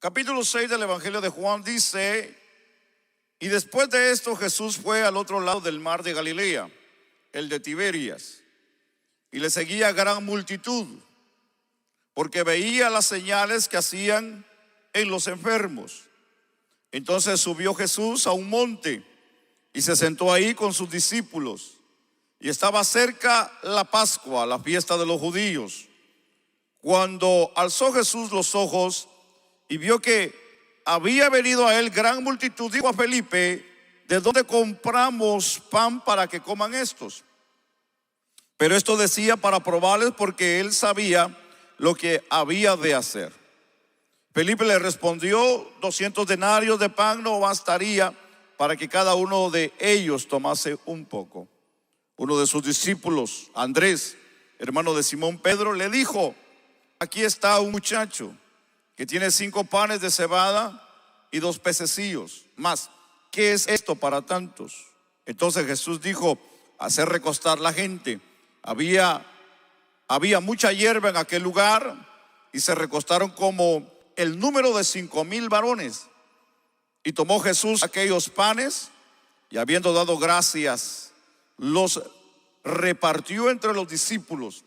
Capítulo 6 del Evangelio de Juan dice: y después de esto Jesús fue al otro lado del mar de Galilea, el de Tiberias, y le seguía gran multitud, porque veía las señales que hacían en los enfermos. Entonces subió Jesús a un monte y se sentó ahí con sus discípulos. Y estaba cerca la Pascua, la fiesta de los judíos. Cuando alzó Jesús los ojos y vio que había venido a él gran multitud, dijo a Felipe: ¿de dónde compramos pan para que coman estos? Pero esto decía para probarles, porque él sabía lo que había de hacer. Felipe le respondió: 200 denarios de pan no bastaría para que cada uno de ellos tomase un poco. Uno de sus discípulos, Andrés, hermano de Simón Pedro, le dijo: aquí está un muchacho que tiene 5 panes de cebada y 2 pececillos. Mas, ¿qué es esto para tantos? Entonces Jesús dijo: hacer recostar la gente. Había mucha hierba en aquel lugar, y se recostaron como el número de 5,000 varones. Y tomó Jesús aquellos panes, y habiendo dado gracias, los repartió entre los discípulos,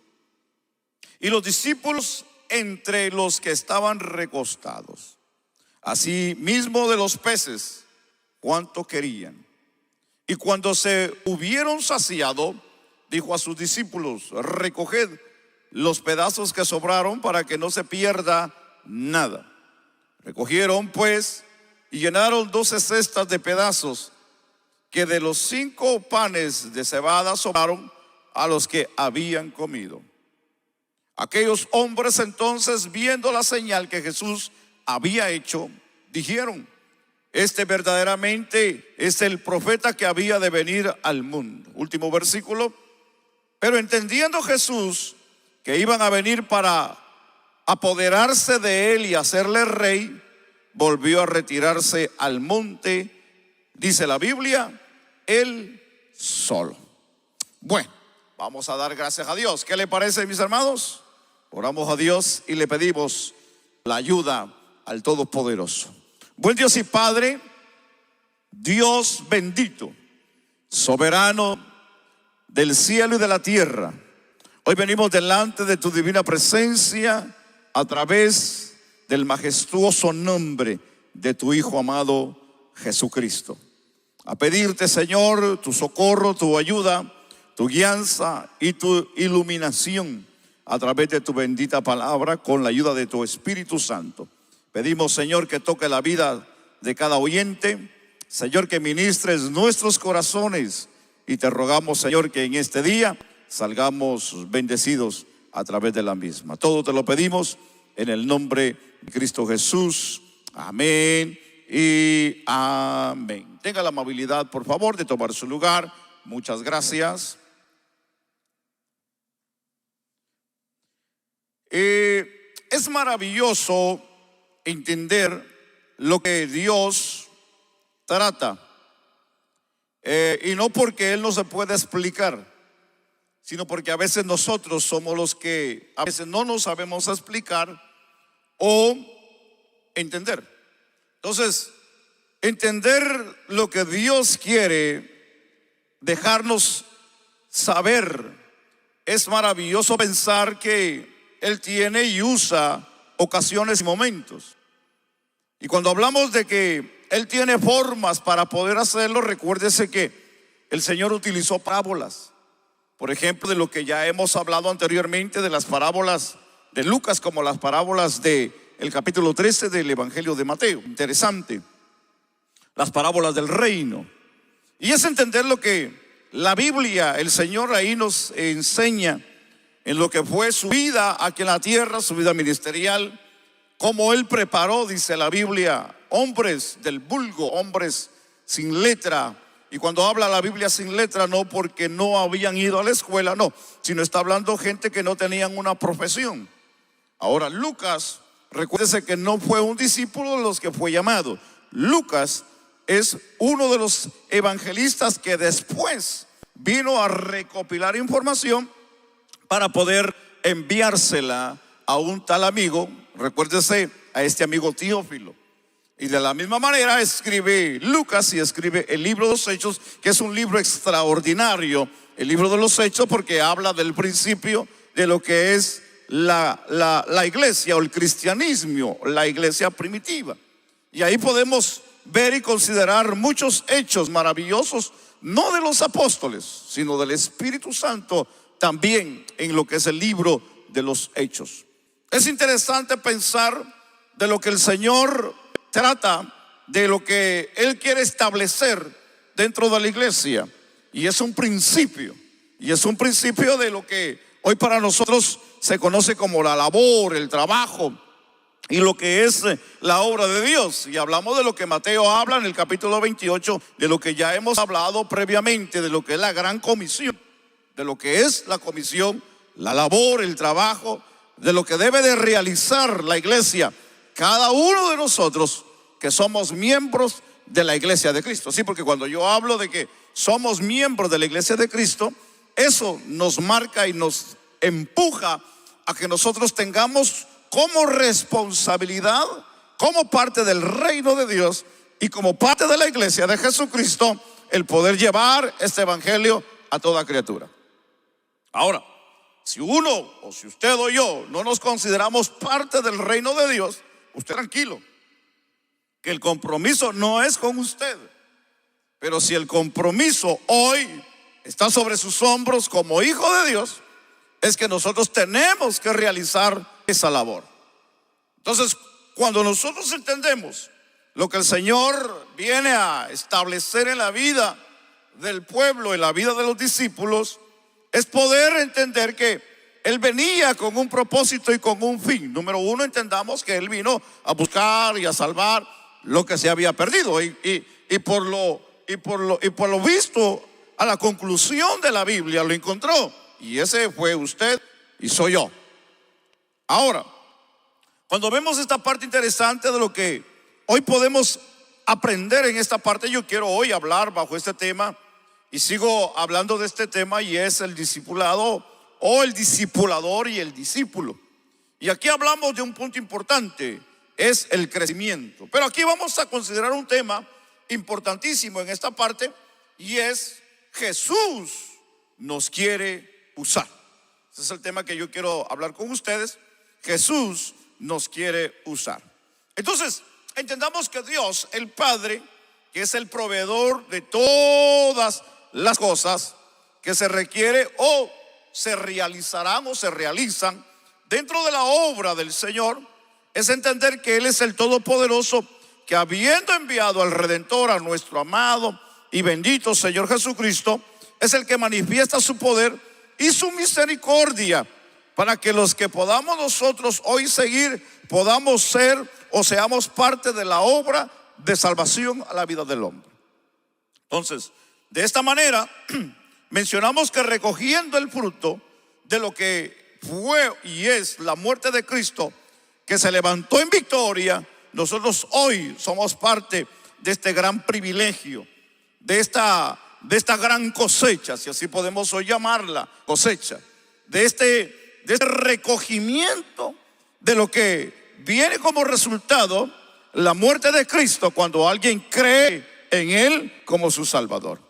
y los discípulos entre los que estaban recostados. Asimismo de los peces, cuanto querían. Y cuando se hubieron saciado, dijo a sus discípulos: recoged los pedazos que sobraron para que no se pierda nada. Recogieron pues y llenaron 12 cestas de pedazos, que de los 5 panes de cebada sobraron a los que habían comido. Aquellos hombres entonces, viendo la señal que Jesús había hecho, dijeron: este verdaderamente es el profeta que había de venir al mundo. Último versículo. Pero entendiendo Jesús que iban a venir para apoderarse de él y hacerle rey, volvió a retirarse al monte, dice la Biblia, él solo. Bueno, vamos a dar gracias a Dios. ¿Qué le parece, mis hermanos? Oramos a Dios y le pedimos la ayuda al Todopoderoso. Buen Dios y Padre, Dios bendito, soberano del cielo y de la tierra, hoy venimos delante de tu divina presencia a través del majestuoso nombre de tu Hijo amado Jesucristo, a pedirte, Señor, tu socorro, tu ayuda, tu guianza y tu iluminación a través de tu bendita palabra, con la ayuda de tu Espíritu Santo. Pedimos, Señor, que toque la vida de cada oyente, Señor, que ministres nuestros corazones, y te rogamos, Señor, que en este día salgamos bendecidos a través de la misma. Todo te lo pedimos en el nombre de Cristo Jesús. Amén y amén. Tenga la amabilidad, por favor, de tomar su lugar. Muchas gracias. Es maravilloso entender lo que Dios trata, y no porque Él no se pueda explicar, sino porque a veces nosotros somos los que a veces no nos sabemos explicar o entender. Entonces, entender lo que Dios quiere dejarnos saber, es maravilloso pensar que Él tiene y usa ocasiones y momentos. Y cuando hablamos de que Él tiene formas para poder hacerlo, recuérdese que el Señor utilizó parábolas. Por ejemplo, de lo que ya hemos hablado anteriormente, de las parábolas de Lucas, como las parábolas del capítulo 13 del Evangelio de Mateo. Interesante. Las parábolas del reino. Y es entender lo que la Biblia, el Señor ahí nos enseña en lo que fue su vida aquí en la tierra, su vida ministerial, cómo Él preparó, dice la Biblia, hombres del vulgo, hombres sin letra. Y cuando habla la Biblia sin letra, no porque no habían ido a la escuela, no, sino está hablando gente que no tenían una profesión. Ahora, Lucas, recuérdese que no fue un discípulo de los que fue llamado. Lucas es uno de los evangelistas que después vino a recopilar información para poder enviársela a un tal amigo. Recuérdese a este amigo Teófilo. Y de la misma manera escribe Lucas y escribe el libro de los Hechos, que es un libro extraordinario, el libro de los Hechos, porque habla del principio de lo que es la iglesia o el cristianismo, la iglesia primitiva. Y ahí podemos ver y considerar muchos hechos maravillosos, no de los apóstoles, sino del Espíritu Santo también en lo que es el libro de los Hechos. Es interesante pensar de lo que el Señor trata, de lo que Él quiere establecer dentro de la iglesia. Y es un principio, de lo que hoy para nosotros se conoce como la labor, el trabajo y lo que es la obra de Dios. Y hablamos de lo que Mateo habla en el capítulo 28, de lo que ya hemos hablado previamente, de lo que es la gran comisión, de lo que es la comisión, la labor, el trabajo, de lo que debe de realizar la iglesia, cada uno de nosotros que somos miembros de la iglesia de Cristo. Sí, porque cuando yo hablo de que somos miembros de la iglesia de Cristo, eso nos marca y nos empuja a que nosotros tengamos como responsabilidad, como parte del reino de Dios y como parte de la iglesia de Jesucristo, el poder llevar este evangelio a toda criatura. Ahora, si uno o si usted o yo no nos consideramos parte del reino de Dios, usted tranquilo, que el compromiso no es con usted. Pero si el compromiso hoy está sobre sus hombros como hijo de Dios, es que nosotros tenemos que realizar esa labor. Entonces, cuando nosotros entendemos lo que el Señor viene a establecer en la vida del pueblo, en la vida de los discípulos, es poder entender que Él venía con un propósito y con un fin. Número uno, entendamos que Él vino a buscar y a salvar lo que se había perdido. Y por lo visto, a la conclusión de la Biblia lo encontró. Y ese fue usted y soy yo. Ahora, cuando vemos esta parte interesante de lo que hoy podemos aprender en esta parte, yo quiero hoy hablar bajo este tema y sigo hablando de este tema, y es el discipulado o el discipulador y el discípulo. Y aquí hablamos de un punto importante, es el crecimiento. Pero aquí vamos a considerar un tema importantísimo en esta parte, y es Jesús nos quiere usar. Ese es el tema que yo quiero hablar con ustedes. Jesús nos quiere usar. Entonces, entendamos que Dios, el Padre, que es el proveedor de todas las cosas que se requiere o se realizarán o se realizan dentro de la obra del Señor, es entender que Él es el Todopoderoso, que habiendo enviado al Redentor, a nuestro amado y bendito Señor Jesucristo, es el que manifiesta su poder y su misericordia para que los que podamos nosotros hoy seguir, podamos ser o seamos parte de la obra de salvación a la vida del hombre. Entonces, de esta manera mencionamos que recogiendo el fruto de lo que fue y es la muerte de Cristo, que se levantó en victoria, nosotros hoy somos parte de este gran privilegio, de esta gran cosecha, si así podemos hoy llamarla, cosecha, de este recogimiento de lo que viene como resultado la muerte de Cristo cuando alguien cree en Él como su Salvador.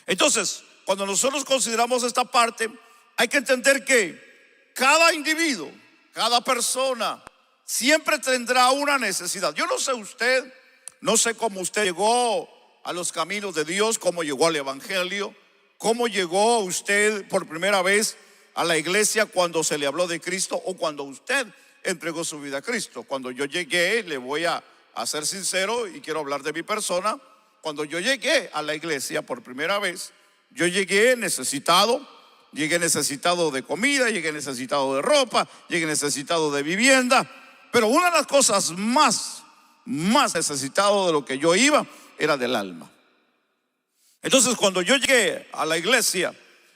Entonces, cuando nosotros consideramos esta parte, hay que entender que cada individuo, cada persona siempre tendrá una necesidad. Yo no sé usted, no sé cómo usted llegó a los caminos de Dios, cómo llegó al evangelio, cómo llegó usted por primera vez a la iglesia cuando se le habló de Cristo o cuando usted entregó su vida a Cristo. Cuando yo llegué, le voy a ser sincero y quiero hablar de mi persona. Cuando yo llegué a la iglesia por primera vez, yo llegué necesitado de comida, llegué necesitado de ropa, llegué necesitado de vivienda. Pero una de las cosas más necesitado de lo que yo iba era del alma. Entonces, cuando yo llegué a la iglesia,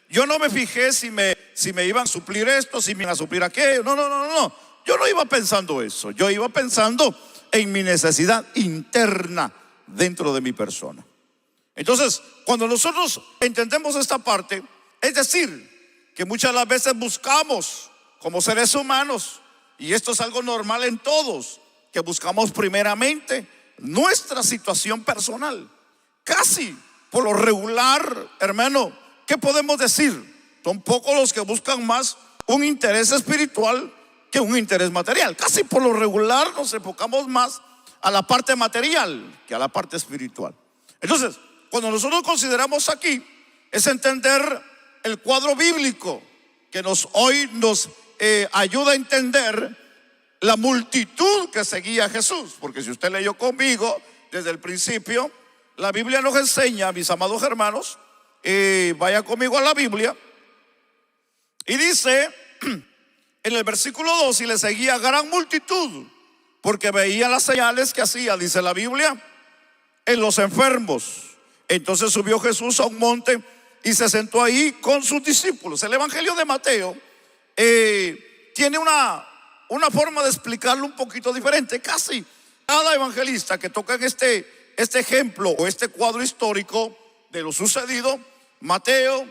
yo no me fijé si me iban a suplir esto, si me iban a suplir aquello. No. Yo no iba pensando eso. Yo iba pensando en mi necesidad interna dentro de mi persona. Entonces, cuando nosotros entendemos esta parte, es decir, que muchas de las veces buscamos como seres humanos y esto es algo normal en todos, que buscamos primeramente nuestra situación personal. Casi por lo regular, hermano, ¿qué podemos decir? Son pocos los que buscan más un interés espiritual que un interés material. Casi por lo regular nos enfocamos más a la parte material que a la parte espiritual. Entonces, cuando nosotros consideramos aquí, es entender el cuadro bíblico que hoy nos ayuda a entender la multitud que seguía a Jesús. Porque si usted leyó conmigo desde el principio, la Biblia nos enseña, mis amados hermanos, vaya conmigo a la Biblia, y dice en el versículo 2: y le seguía gran multitud, porque veía las señales que hacía, dice la Biblia, en los enfermos. Entonces subió Jesús a un monte y se sentó ahí con sus discípulos. El Evangelio de Mateo tiene una forma de explicarlo un poquito diferente. Casi cada evangelista que toca en este ejemplo o este cuadro histórico de lo sucedido, Mateo,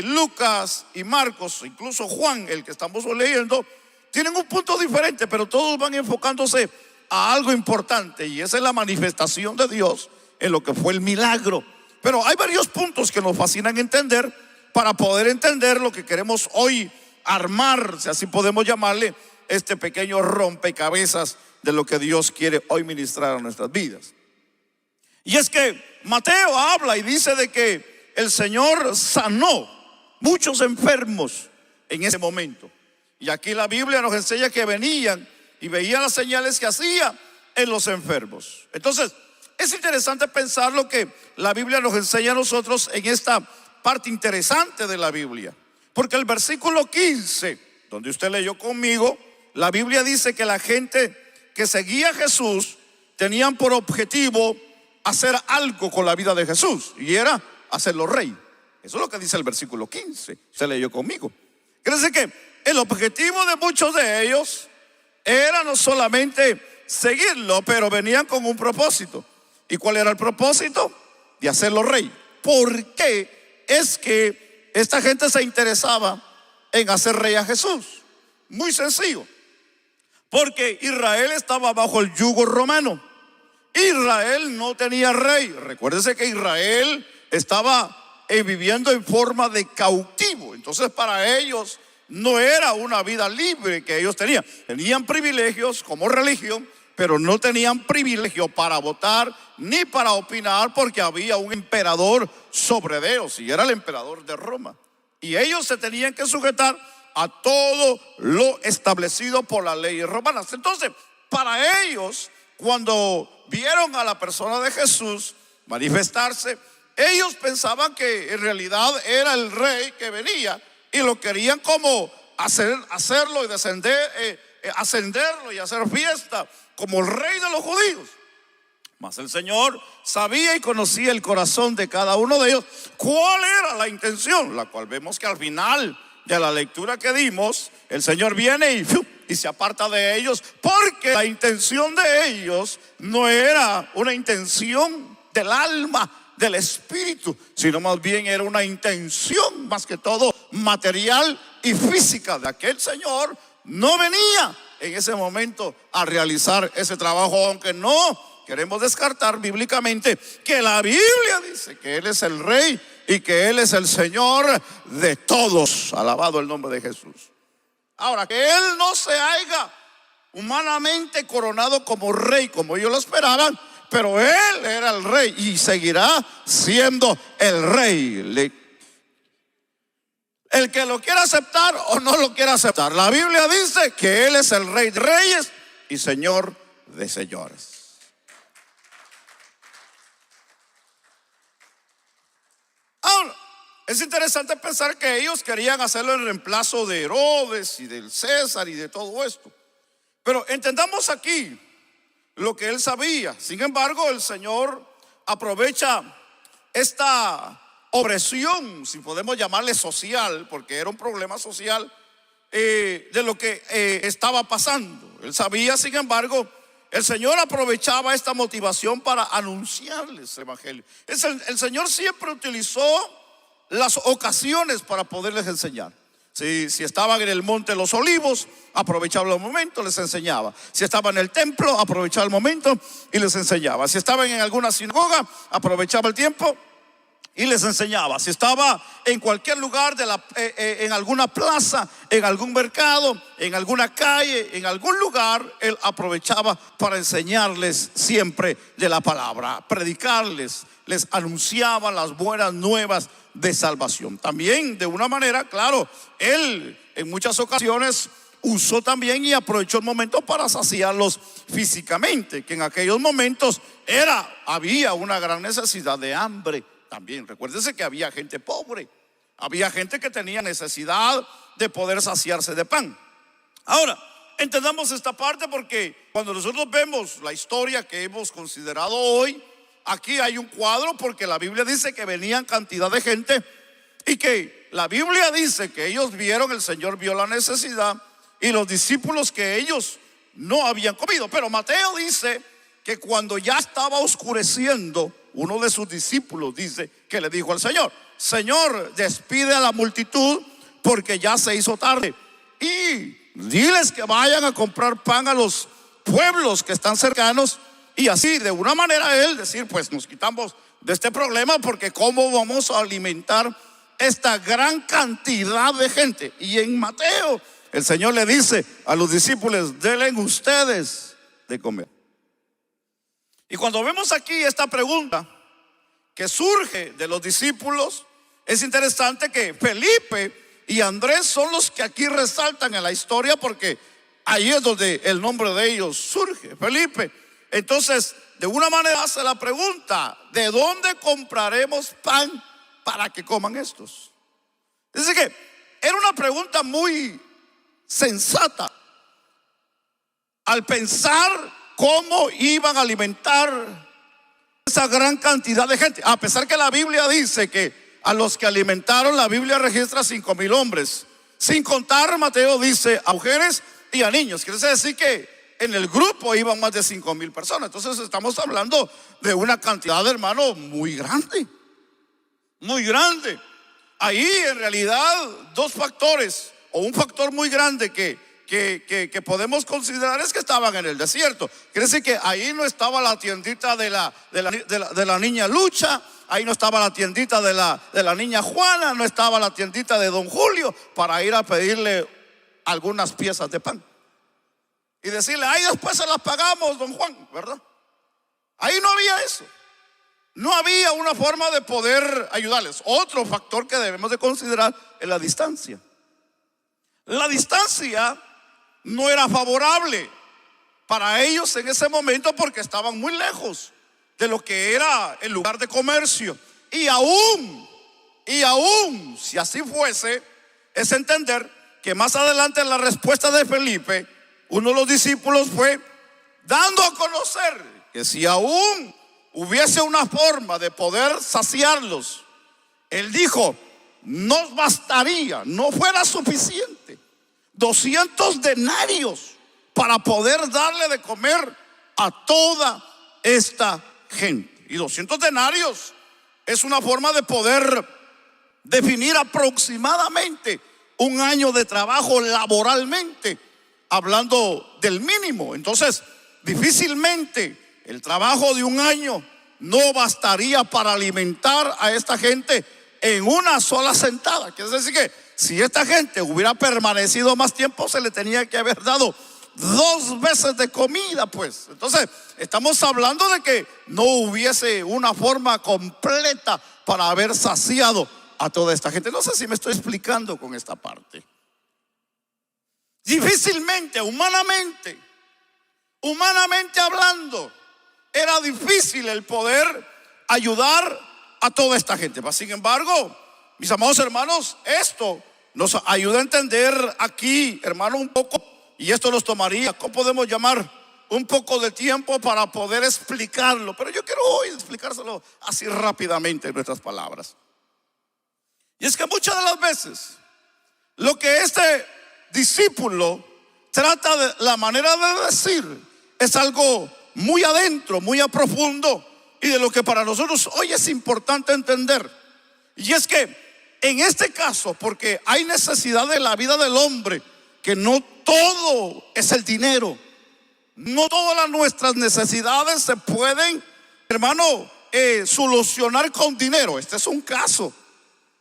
Lucas y Marcos, incluso Juan, el que estamos leyendo, tienen un punto diferente, pero todos van enfocándose a algo importante, y esa es la manifestación de Dios en lo que fue el milagro. Pero hay varios puntos que nos fascinan entender para poder entender lo que queremos hoy armar, si así podemos llamarle, este pequeño rompecabezas de lo que Dios quiere hoy ministrar a nuestras vidas. Y es que Mateo habla y dice de que el Señor sanó muchos enfermos en ese momento. Y aquí la Biblia nos enseña que venían y veían las señales que hacía en los enfermos. Entonces, es interesante pensar lo que la Biblia nos enseña a nosotros en esta parte interesante de la Biblia. Porque el versículo 15, donde usted leyó conmigo, la Biblia dice que la gente que seguía a Jesús tenían por objetivo hacer algo con la vida de Jesús, y era hacerlo rey. Eso es lo que dice el versículo 15. Se leyó conmigo. Quiere decir que el objetivo de muchos de ellos era no solamente seguirlo, pero venían con un propósito. ¿Y cuál era el propósito? De hacerlo rey. ¿Por qué es que esta gente se interesaba en hacer rey a Jesús? Muy sencillo. Porque Israel estaba bajo el yugo romano. Israel no tenía rey. Recuérdese que Israel estaba viviendo en forma de cautivo. Entonces para ellos no era una vida libre que ellos tenían. Tenían privilegios como religión, pero no tenían privilegio para votar ni para opinar, porque había un emperador sobre ellos, y era el emperador de Roma. Y ellos se tenían que sujetar a todo lo establecido por las leyes romanas. Entonces, para ellos, cuando vieron a la persona de Jesús manifestarse, ellos pensaban que en realidad era el rey que venía, y lo querían como hacerlo y ascenderlo y hacer fiesta como el rey de los judíos. Mas el Señor sabía y conocía el corazón de cada uno de ellos, cuál era la intención, la cual vemos que al final de la lectura que dimos, el Señor viene y se aparta de ellos, porque la intención de ellos no era una intención del alma, del espíritu, sino más bien era una intención más que todo material y física, de aquel Señor no venía en ese momento a realizar ese trabajo, aunque no queremos descartar bíblicamente que la Biblia dice que Él es el Rey y que Él es el Señor de todos. Alabado el nombre de Jesús. Ahora, que Él no se haya humanamente coronado como Rey como ellos lo esperaban, pero Él era el Rey y seguirá siendo el Rey. El que lo quiera aceptar o no lo quiera aceptar, la Biblia dice que Él es el Rey de reyes y Señor de señores. Ahora, es interesante pensar que ellos querían hacerlo en reemplazo de Herodes y del César y de todo esto. Pero entendamos aquí lo que él sabía. Sin embargo, el Señor aprovecha esta opresión, si podemos llamarle social, porque era un problema social de lo que estaba pasando. Él sabía, sin embargo, el Señor aprovechaba esta motivación para anunciarles el evangelio. El Señor siempre utilizó las ocasiones para poderles enseñar. Si estaban en el monte de los olivos, aprovechaba el momento, les enseñaba. Si estaban en el templo, aprovechaba el momento y les enseñaba. Si estaban en alguna sinagoga, aprovechaba el tiempo y les enseñaba. Si estaba en cualquier lugar en alguna plaza, en algún mercado, en alguna calle, en algún lugar, él aprovechaba para enseñarles siempre de la palabra, predicarles, les anunciaba las buenas nuevas de salvación. También, de una manera, claro, él en muchas ocasiones usó también y aprovechó el momento para saciarlos físicamente, que en aquellos momentos había una gran necesidad de hambre. También recuérdense que había gente pobre, había gente que tenía necesidad de poder saciarse de pan. Ahora, entendamos esta parte, porque cuando nosotros vemos la historia que hemos considerado hoy, aquí hay un cuadro, porque la Biblia dice que venían cantidad de gente y que la Biblia dice que ellos vieron, el Señor vio la necesidad y los discípulos que ellos no habían comido. Pero Mateo dice que cuando ya estaba oscureciendo, uno de sus discípulos dice que le dijo al Señor: Señor, despide a la multitud porque ya se hizo tarde, y diles que vayan a comprar pan a los pueblos que están cercanos. Y así, de una manera, él decir, pues nos quitamos de este problema, porque cómo vamos a alimentar esta gran cantidad de gente. Y en Mateo el Señor le dice a los discípulos: denle ustedes de comer. Y cuando vemos aquí esta pregunta que surge de los discípulos, es interesante que Felipe y Andrés son los que aquí resaltan en la historia, porque ahí es donde el nombre de ellos surge, Felipe. Entonces, de una manera hace la pregunta: ¿de dónde compraremos pan para que coman estos? Dice que era una pregunta muy sensata al pensar cómo iban a alimentar esa gran cantidad de gente. A pesar que la Biblia dice que a los que alimentaron, la Biblia registra 5,000 hombres, sin contar, Mateo dice, a mujeres y a niños. Quiere decir que en el grupo iban más de 5,000 personas. Entonces estamos hablando de una cantidad, de hermano, muy grande. Muy grande. Ahí en realidad dos factores, o un factor muy grande que podemos considerar, es que estaban en el desierto. Quiere decir que ahí no estaba la tiendita de la niña Lucha, ahí no estaba la tiendita de la niña Juana, no estaba la tiendita de don Julio para ir a pedirle algunas piezas de pan y decirle: ahí después se las pagamos, don Juan, ¿verdad? Ahí no había eso. No había una forma de poder ayudarles. Otro factor que debemos de considerar es la distancia. La distancia no era favorable para ellos en ese momento, porque estaban muy lejos de lo que era el lugar de comercio. Y aún si así fuese, es entender que más adelante en la respuesta de Felipe, uno de los discípulos fue dando a conocer que si aún hubiese una forma de poder saciarlos, él dijo: no bastaría, no fuera suficiente 200 denarios para poder darle de comer a toda esta gente. Y 200 denarios es una forma de poder definir aproximadamente un año de trabajo laboralmente, hablando del mínimo. Entonces, difícilmente el trabajo de un año no bastaría para alimentar a esta gente en una sola sentada. Quiere decir que si esta gente hubiera permanecido más tiempo, se le tenía que haber dado 2 veces de comida, pues. Entonces estamos hablando de que no hubiese una forma completa para haber saciado a toda esta gente. No sé si me estoy explicando con esta parte. Difícilmente, humanamente hablando, era difícil el poder ayudar a toda esta gente. Sin embargo, mis amados hermanos, esto nos ayuda a entender aquí, hermano, un poco, y esto nos tomaría, ¿cómo podemos llamar? Un poco de tiempo para poder explicarlo. Pero yo quiero hoy explicárselo así rápidamente en nuestras palabras. Y es que muchas de las veces lo que este discípulo trata de la manera de decir es algo muy adentro, muy a profundo, y de lo que para nosotros hoy es importante entender. Y es que en este caso, porque hay necesidad de la vida del hombre, que no todo es el dinero. No todas nuestras necesidades se pueden, hermano, solucionar con dinero. Este es un caso.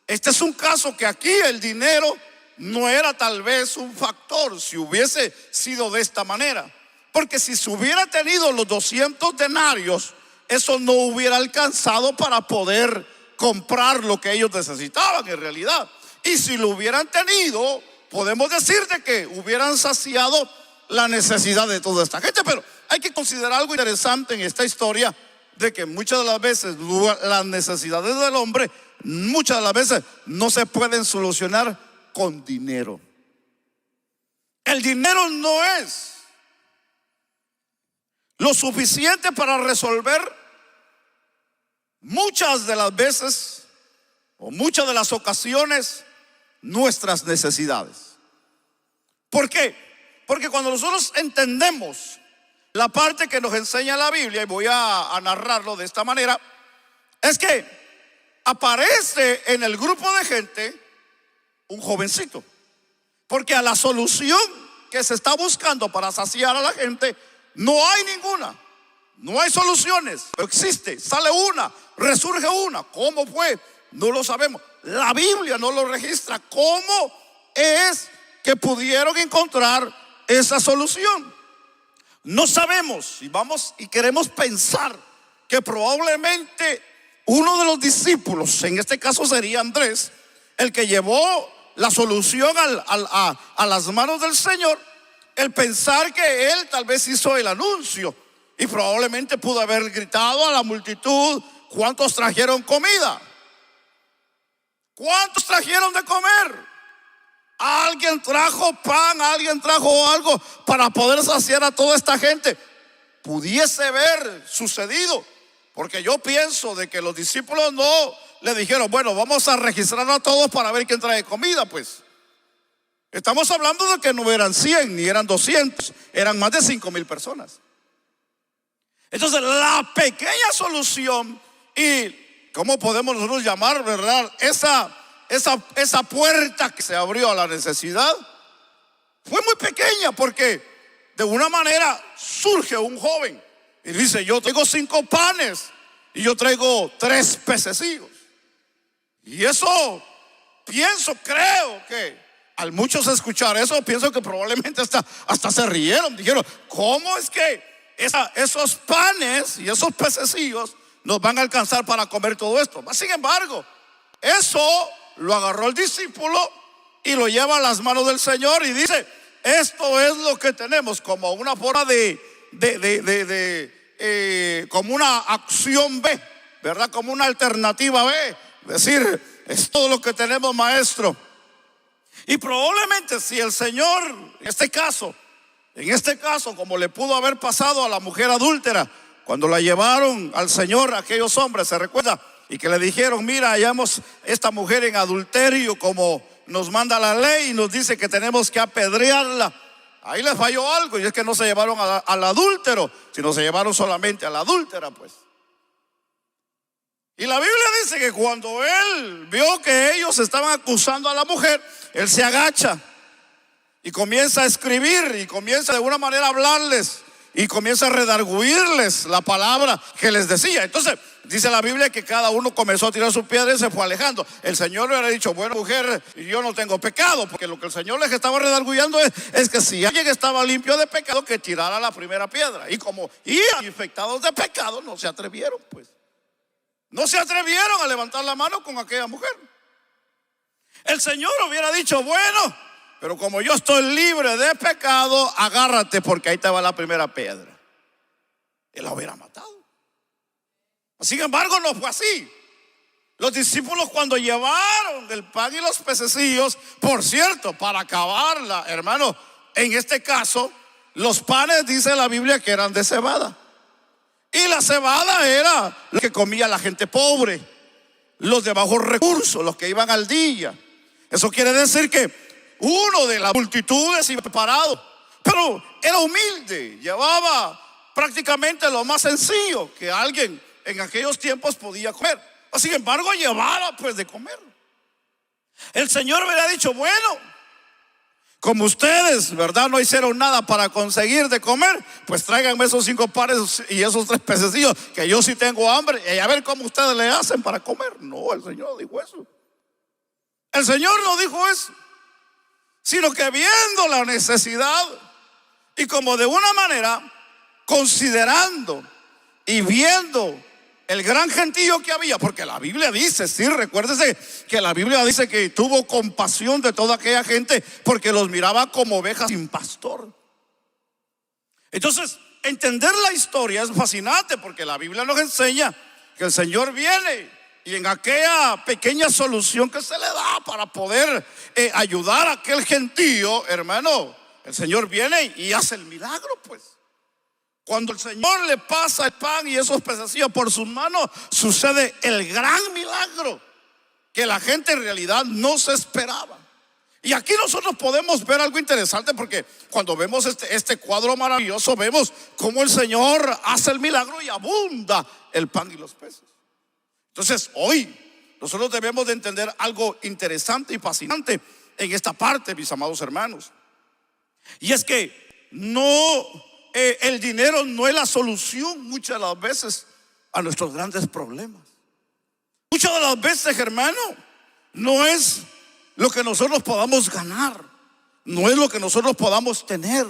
Este es un caso que aquí el dinero no era tal vez un factor si hubiese sido de esta manera. Porque si se hubiera tenido los 200 denarios, eso no hubiera alcanzado para poder comprar lo que ellos necesitaban en realidad. Y si lo hubieran tenido, podemos decir de que hubieran saciado la necesidad de toda esta gente. Pero hay que considerar algo interesante en esta historia, de que muchas de las veces las necesidades del hombre, muchas de las veces no se pueden solucionar con dinero. El dinero no es lo suficiente para resolver muchas de las veces o muchas de las ocasiones nuestras necesidades. ¿Por qué? Porque cuando nosotros entendemos la parte que nos enseña la Biblia, y voy a narrarlo de esta manera, es que aparece en el grupo de gente un jovencito, porque a la solución que se está buscando para saciar a la gente no hay ninguna. No hay soluciones, pero existe, sale una, resurge una. ¿Cómo fue? No lo sabemos. La Biblia no lo registra. ¿Cómo es que pudieron encontrar esa solución? No sabemos. Y vamos y queremos pensar que probablemente uno de los discípulos, en este caso sería Andrés, el que llevó la solución a las manos del Señor, el pensar que él tal vez hizo el anuncio. Y probablemente pudo haber gritado a la multitud: ¿cuántos trajeron comida? ¿Cuántos trajeron de comer? ¿Alguien trajo pan? ¿Alguien trajo algo para poder saciar a toda esta gente? Pudiese haber sucedido, porque yo pienso de que los discípulos no le dijeron: bueno, vamos a registrar a todos para ver quién trae comida. Pues estamos hablando de que no eran 100 ni eran 200, eran más de 5,000 personas. Entonces la pequeña solución, y ¿cómo podemos nosotros llamar, verdad? Esa puerta que se abrió a la necesidad fue muy pequeña, porque de una manera surge un joven y dice: yo traigo 5 panes y yo traigo 3 pececillos. Y eso creo que al muchos escuchar eso, pienso que probablemente hasta se rieron. Dijeron: ¿cómo es que esos panes y esos pececillos nos van a alcanzar para comer todo esto? Sin embargo, eso lo agarró el discípulo y lo lleva a las manos del Señor y dice: esto es lo que tenemos, como una forma como una acción B, ¿verdad? Como una alternativa B. Decir: es todo lo que tenemos, maestro. Y probablemente si el Señor, en este caso, como le pudo haber pasado a la mujer adúltera, cuando la llevaron al Señor aquellos hombres, ¿se recuerda? Y que le dijeron: mira, hallamos esta mujer en adulterio, como nos manda la ley, y nos dice que tenemos que apedrearla. Ahí les falló algo, y es que no se llevaron al adúltero, sino se llevaron solamente a la adúltera, pues. Y la Biblia dice que cuando él vio que ellos estaban acusando a la mujer, él se agacha y comienza a escribir, y comienza de alguna manera a hablarles, y comienza a redarguirles la palabra que les decía. Entonces dice la Biblia que cada uno comenzó a tirar su piedra y se fue alejando. El Señor le había dicho: bueno, mujer, yo no tengo pecado, porque lo que el Señor les estaba redarguyendo es que si alguien estaba limpio de pecado, que tirara la primera piedra. Y como iban infectados de pecado, no se atrevieron, pues. No se atrevieron a levantar la mano con aquella mujer. El Señor hubiera dicho: bueno, pero como yo estoy libre de pecado, agárrate, porque ahí te va la primera piedra. Él la hubiera matado. Sin embargo, no fue así. Los discípulos, cuando llevaron el pan y los pececillos, por cierto, para acabarla, hermano, en este caso, los panes, dice la Biblia, que eran de cebada. Y la cebada era lo que comía la gente pobre, los de bajos recursos, los que iban al día. Eso quiere decir que uno de las multitudes iba preparado, pero era humilde, llevaba prácticamente lo más sencillo que alguien en aquellos tiempos podía comer. Sin embargo, llevaba pues de comer. El Señor me ha dicho, bueno, como ustedes, ¿verdad?, no hicieron nada para conseguir de comer, pues tráiganme esos 5 panes y esos 3 pececillos, que yo sí tengo hambre, y a ver cómo ustedes le hacen para comer. No, el Señor no dijo eso. El Señor no dijo eso, sino que viendo la necesidad y como de una manera considerando y viendo el gran gentío que había, porque la Biblia dice, sí, recuérdese que la Biblia dice que tuvo compasión de toda aquella gente porque los miraba como ovejas sin pastor. Entonces, entender la historia es fascinante, porque la Biblia nos enseña que el Señor viene y en aquella pequeña solución que se le da para poder ayudar a aquel gentío, hermano, el Señor viene y hace el milagro, pues. Cuando el Señor le pasa el pan y esos pececillos por sus manos, sucede el gran milagro que la gente en realidad no se esperaba. Y aquí nosotros podemos ver algo interesante, porque cuando vemos este cuadro maravilloso, vemos cómo el Señor hace el milagro y abunda el pan y los peces. Entonces hoy nosotros debemos de entender algo interesante y fascinante en esta parte, mis amados hermanos. Y es que el dinero no es la solución muchas de las veces a nuestros grandes problemas. Muchas de las veces, hermano, no es lo que nosotros podamos ganar, no es lo que nosotros podamos tener.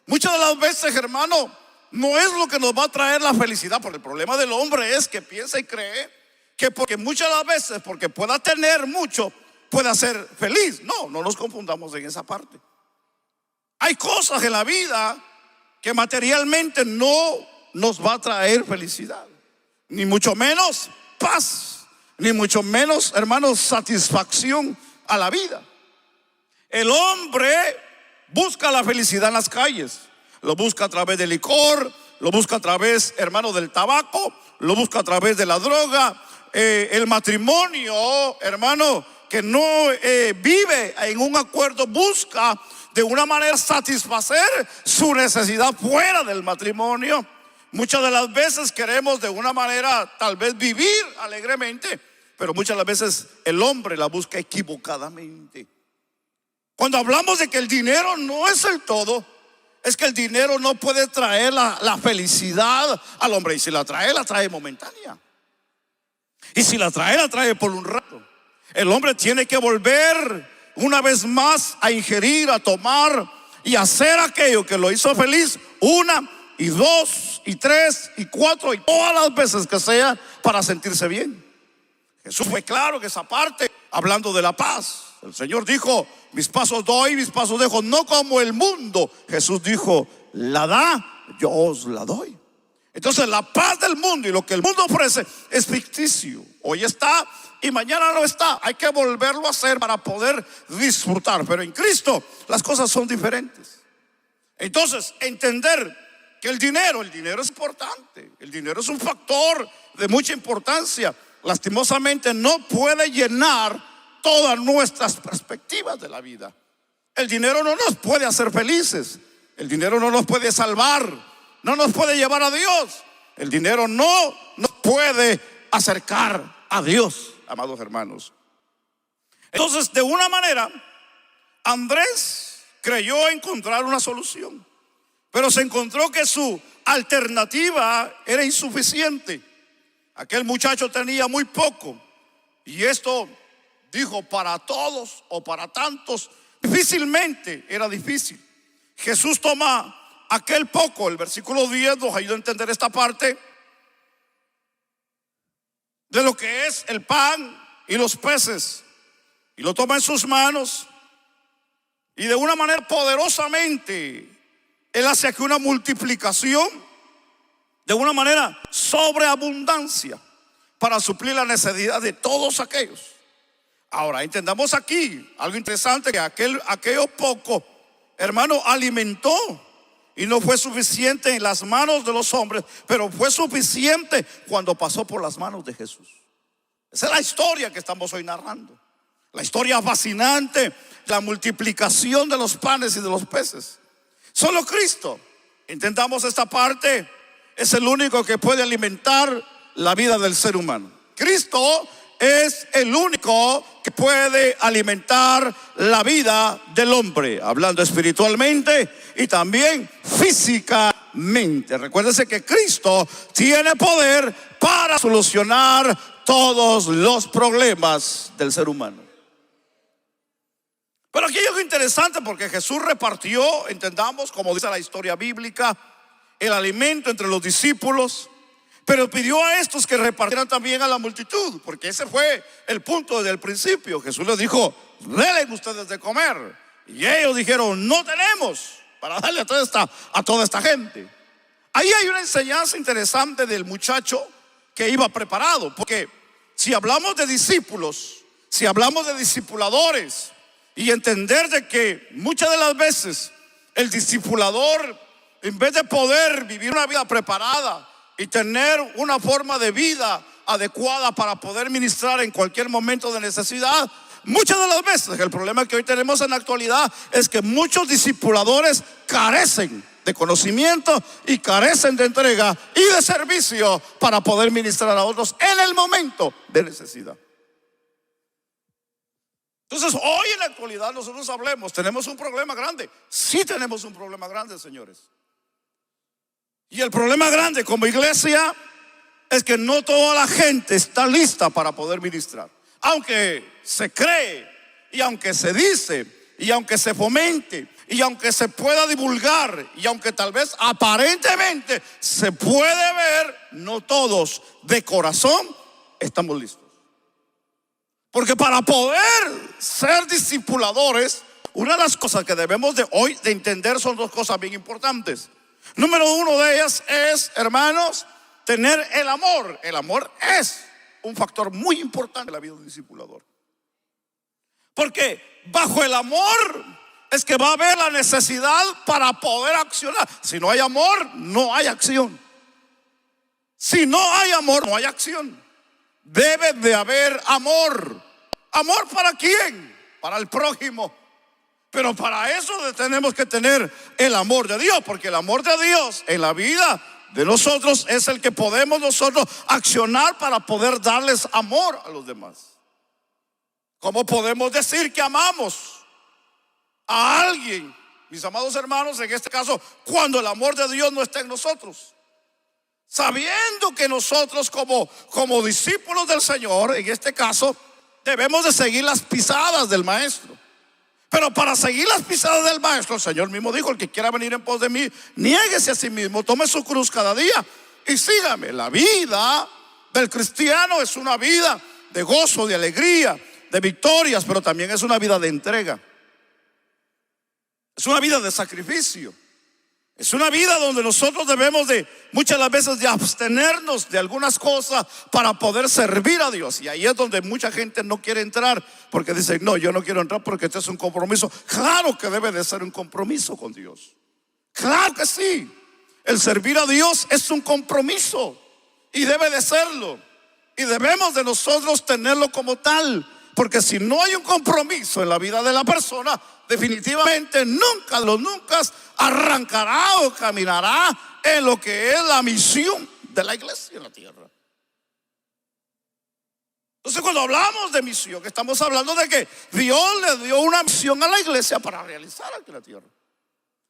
Muchas de las veces, hermano, no es lo que nos va a traer la felicidad, porque el problema del hombre es que piensa y cree que porque muchas de las veces, porque pueda tener mucho, pueda ser feliz. No nos confundamos en esa parte. Hay cosas en la vida que materialmente no nos va a traer felicidad, ni mucho menos paz, ni mucho menos, hermanos, satisfacción a la vida. El hombre busca la felicidad en las calles, lo busca a través del licor, lo busca a través, hermano, del tabaco, lo busca a través de la droga. El matrimonio, hermano, que no vive en un acuerdo, busca de una manera satisfacer su necesidad fuera del matrimonio. Muchas de las veces queremos de una manera tal vez vivir alegremente, pero muchas de las veces el hombre la busca equivocadamente. Cuando hablamos de que el dinero no es el todo, es que el dinero no puede traer la felicidad al hombre. Y si la trae momentánea. Y si la trae por un rato. El hombre tiene que volver una vez más a ingerir, a tomar y hacer aquello que lo hizo feliz 1 y 2 y 3 y 4 y todas las veces que sea, para sentirse bien. Jesús fue claro en esa parte, hablando de la paz. El Señor dijo: mis pasos doy, mis pasos dejo, no como el mundo. Jesús dijo: la da, yo os la doy. Entonces la paz del mundo y lo que el mundo ofrece es ficticio. Hoy está y mañana no está. Hay que volverlo a hacer para poder disfrutar. Pero en Cristo las cosas son diferentes. Entonces, entender que el dinero es importante. El dinero es un factor de mucha importancia. Lastimosamente no puede llenar todas nuestras perspectivas de la vida. El dinero no nos puede hacer felices. El dinero no nos puede salvar. No nos puede llevar a Dios. El dinero no nos puede acercar a Dios, amados hermanos. Entonces, de una manera, Andrés creyó encontrar una solución, pero se encontró que su alternativa era insuficiente. Aquel muchacho tenía muy poco, y esto, dijo, para todos o para tantos difícilmente era difícil. Jesús toma aquel poco, el versículo 10 nos ayuda a entender esta parte de lo que es el pan y los peces, y lo toma en sus manos, y de una manera poderosamente Él hace aquí una multiplicación de una manera sobreabundancia para suplir la necesidad de todos aquellos. Ahora entendamos aquí algo interesante, que aquello poco, hermano, alimentó. Y no fue suficiente en las manos de los hombres, pero fue suficiente cuando pasó por las manos de Jesús. Esa es la historia que estamos hoy narrando. La historia fascinante de la multiplicación de los panes y de los peces. Solo Cristo, entendamos esta parte, es el único que puede alimentar la vida del ser humano. Cristo es el único que puede alimentar la vida del hombre, hablando espiritualmente y también físicamente. Recuérdese que Cristo tiene poder para solucionar todos los problemas del ser humano. Pero aquí hay algo interesante, porque Jesús repartió, entendamos, como dice la historia bíblica, el alimento entre los discípulos, pero pidió a estos que repartieran también a la multitud, porque ese fue el punto desde el principio. Jesús les dijo: denle ustedes de comer. Y ellos dijeron: no tenemos para darle a toda esta gente. Ahí hay una enseñanza interesante del muchacho que iba preparado, porque si hablamos de discípulos, si hablamos de discipuladores, y entender de que muchas de las veces el discipulador, en vez de poder vivir una vida preparada y tener una forma de vida adecuada para poder ministrar en cualquier momento de necesidad, muchas de las veces el problema que hoy tenemos en la actualidad es que muchos discipuladores carecen de conocimiento y carecen de entrega y de servicio para poder ministrar a otros en el momento de necesidad. Entonces, hoy en la actualidad nosotros tenemos un problema grande. Sí tenemos un problema grande, señores. Y el problema grande como iglesia es que no toda la gente está lista para poder ministrar. Aunque se cree, y aunque se dice, y aunque se fomente, y aunque se pueda divulgar, y aunque tal vez aparentemente se puede ver, no todos de corazón estamos listos. Porque para poder ser discipuladores, una de las cosas que debemos de hoy de entender son dos cosas bien importantes. Número uno de ellas es, hermanos, tener el amor. El amor es un factor muy importante en la vida de un discipulador. Porque bajo el amor es que va a haber la necesidad para poder accionar. Si no hay amor, no hay acción. Si no hay amor, no hay acción. Debe de haber amor. ¿Amor para quién? Para el prójimo. Pero para eso tenemos que tener el amor de Dios, porque el amor de Dios en la vida de nosotros es el que podemos nosotros accionar para poder darles amor a los demás. ¿Cómo podemos decir que amamos a alguien, mis amados hermanos, en este caso, cuando el amor de Dios no está en nosotros? Sabiendo que nosotros como discípulos del Señor, en este caso, debemos de seguir las pisadas del Maestro. Pero para seguir las pisadas del Maestro, el Señor mismo dijo: el que quiera venir en pos de mí, niéguese a sí mismo, tome su cruz cada día y sígame. La vida del cristiano es una vida de gozo, de alegría, de victorias, pero también es una vida de entrega. Es una vida de sacrificio. Es una vida donde nosotros debemos de, muchas de las veces, de abstenernos de algunas cosas para poder servir a Dios. Y ahí es donde mucha gente no quiere entrar, porque dice: no, yo no quiero entrar porque este es un compromiso. Claro que debe de ser un compromiso con Dios. Claro que sí. El servir a Dios es un compromiso y debe de serlo. Y debemos de nosotros tenerlo como tal, porque si no hay un compromiso en la vida de la persona, definitivamente nunca arrancará o caminará en lo que es la misión de la iglesia en la tierra. Entonces, cuando hablamos de misión, estamos hablando de que Dios le dio una misión a la iglesia para realizar aquí en la tierra.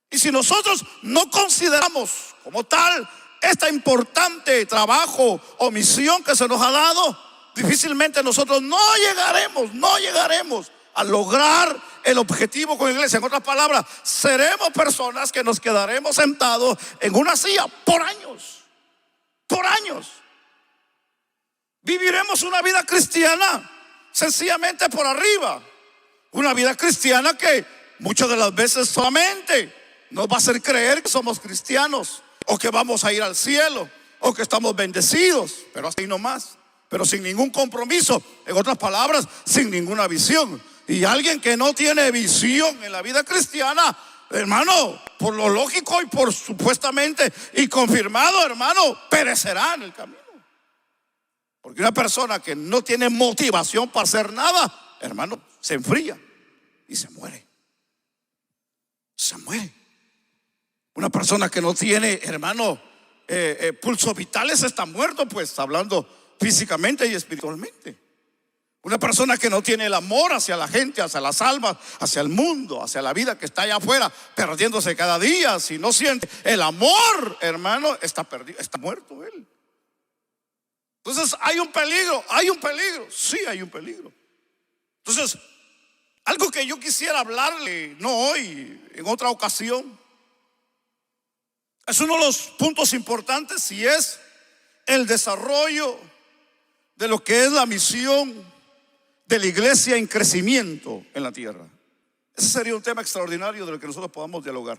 Y si nosotros no consideramos como tal este importante trabajo o misión que se nos ha dado, difícilmente nosotros no llegaremos a lograr el objetivo con la iglesia. En otras palabras, seremos personas que nos quedaremos sentados en una silla por años. Viviremos una vida cristiana sencillamente por arriba. Una vida cristiana que muchas de las veces solamente nos va a hacer creer que somos cristianos, o que vamos a ir al cielo, o que estamos bendecidos, pero así no más. Pero sin ningún compromiso, en otras palabras, sin ninguna visión. Y alguien que no tiene visión en la vida cristiana, hermano, por lo lógico y por supuestamente y confirmado, hermano, perecerá en el camino. Porque una persona que no tiene motivación para hacer nada, hermano, se enfría y se muere. Se muere. Una persona que no tiene, hermano, pulsos vitales está muerto, pues, hablando físicamente y espiritualmente. Una persona que no tiene el amor hacia la gente, hacia las almas, hacia el mundo, hacia la vida que está allá afuera, perdiéndose cada día. Si no siente el amor, hermano, está perdido, está muerto él. Entonces hay un peligro, sí hay un peligro. Entonces, algo que yo quisiera hablarle, no hoy, en otra ocasión, es uno de los puntos importantes, y es el desarrollo de lo que es la misión de la iglesia en crecimiento en la tierra. Ese sería un tema extraordinario de lo que nosotros podamos dialogar.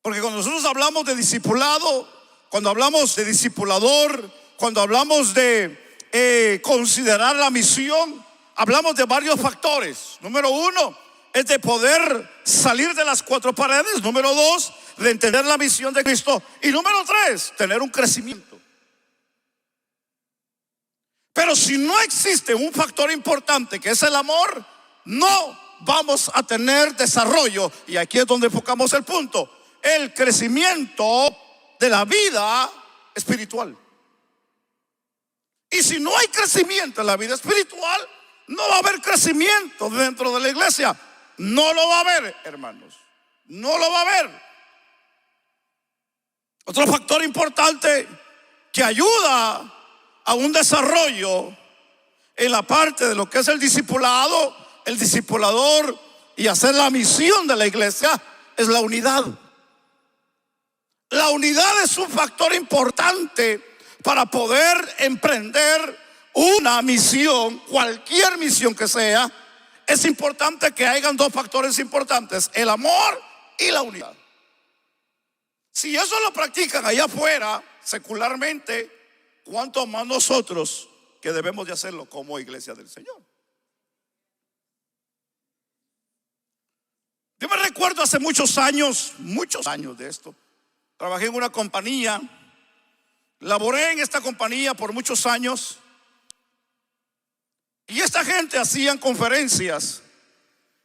Porque cuando nosotros hablamos de discipulado, cuando hablamos de discipulador, cuando hablamos de considerar la misión, hablamos de varios factores. Número uno es de poder salir de las cuatro paredes. Número dos, de entender la misión de Cristo. Y número tres, tener un crecimiento. Pero si no existe un factor importante que es el amor, no vamos a tener desarrollo. Y aquí es donde enfocamos el punto: el crecimiento de la vida espiritual. Y si no hay crecimiento en la vida espiritual, no va a haber crecimiento dentro de la iglesia. No lo va a haber, hermanos. No lo va a haber. Otro factor importante que ayuda a un desarrollo en la parte de lo que es el discipulado, el discipulador y hacer la misión de la iglesia, es la unidad. La unidad es un factor importante para poder emprender una misión, cualquier misión que sea. Es importante que hayan dos factores importantes: el amor y la unidad. Si eso lo practican allá afuera, secularmente, ¿cuánto más nosotros que debemos de hacerlo como iglesia del Señor? Yo me recuerdo hace muchos años de esto. Trabajé en una compañía, laboré en esta compañía por muchos años. Y esta gente hacían conferencias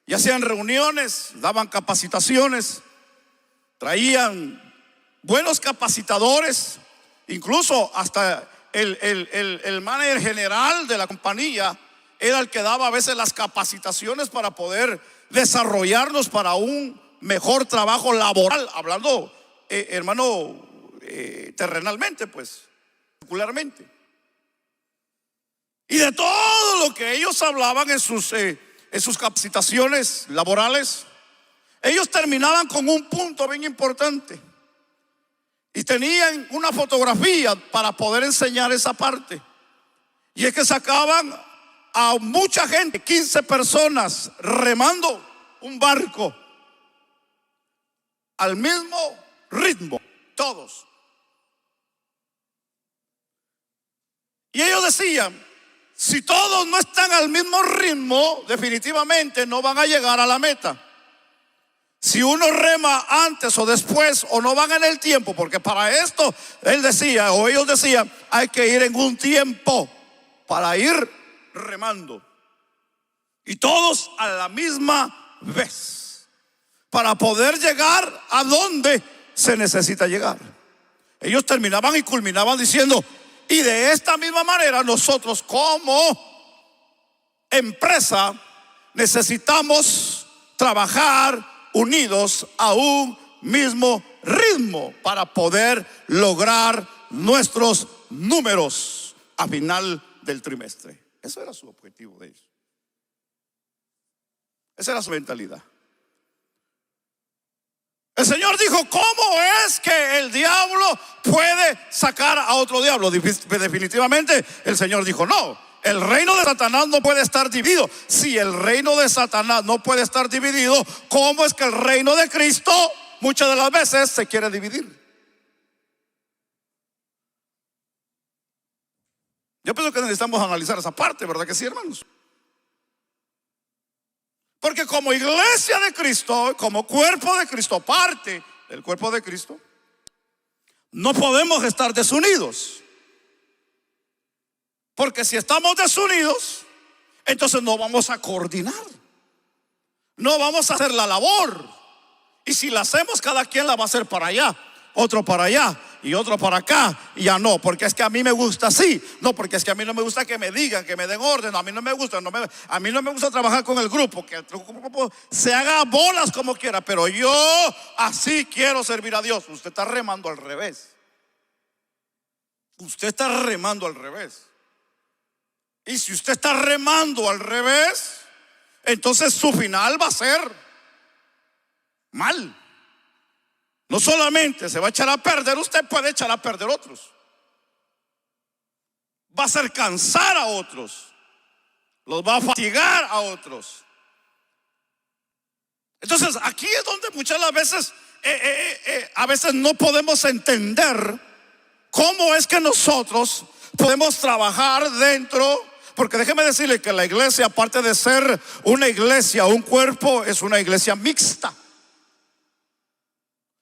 y hacían reuniones, daban capacitaciones, traían buenos capacitadores. Incluso hasta el manager general de la compañía era el que daba a veces las capacitaciones para poder desarrollarnos para un mejor trabajo laboral, hablando, hermano, terrenalmente, pues, secularmente. Y de todo lo que ellos hablaban en sus capacitaciones laborales, ellos terminaban con un punto bien importante. Y tenían una fotografía para poder enseñar esa parte. Y es que sacaban a mucha gente, 15 personas remando un barco al mismo ritmo, todos. Y ellos decían: si todos no están al mismo ritmo, definitivamente no van a llegar a la meta. Si uno rema antes o después, o no van en el tiempo, porque para esto él decía, o ellos decían, hay que ir en un tiempo para ir remando. Y todos a la misma vez, para poder llegar a donde se necesita llegar. Ellos terminaban y culminaban diciendo: y de esta misma manera nosotros como empresa necesitamos trabajar unidos a un mismo ritmo para poder lograr nuestros números a final del trimestre. Eso era su objetivo de ellos. Esa era su mentalidad. El Señor dijo: ¿cómo es que el diablo puede sacar a otro diablo? Definitivamente el Señor dijo: no. El reino de Satanás no puede estar dividido. Si el reino de Satanás no puede estar dividido, ¿cómo es que el reino de Cristo muchas de las veces se quiere dividir? Yo pienso que necesitamos analizar esa parte, ¿verdad que sí, hermanos? Porque como iglesia de Cristo, como cuerpo de Cristo, parte del cuerpo de Cristo, no podemos estar desunidos. Porque si estamos desunidos, entonces no vamos a coordinar, no vamos a hacer la labor. Y si la hacemos, cada quien la va a hacer para allá. otro para allá y otro para acá, y ya no, porque es que a mí me gusta así, no, porque es que a mí no me gusta que me digan, que me den orden, no, a mí no me gusta, a mí no me gusta trabajar con el grupo, que el grupo se haga bolas como quiera, pero yo así quiero servir a Dios. Usted está remando al revés. Usted está remando al revés. Y si usted está remando al revés, entonces su final va a ser mal. No solamente se va a echar a perder, usted puede echar a perder otros. Va a hacer cansar a otros. Los va a fatigar a otros. Entonces aquí es donde muchas veces a veces no podemos entender cómo es que nosotros podemos trabajar dentro. Porque déjeme decirle que la iglesia, aparte de ser una iglesia, un cuerpo, es una iglesia mixta.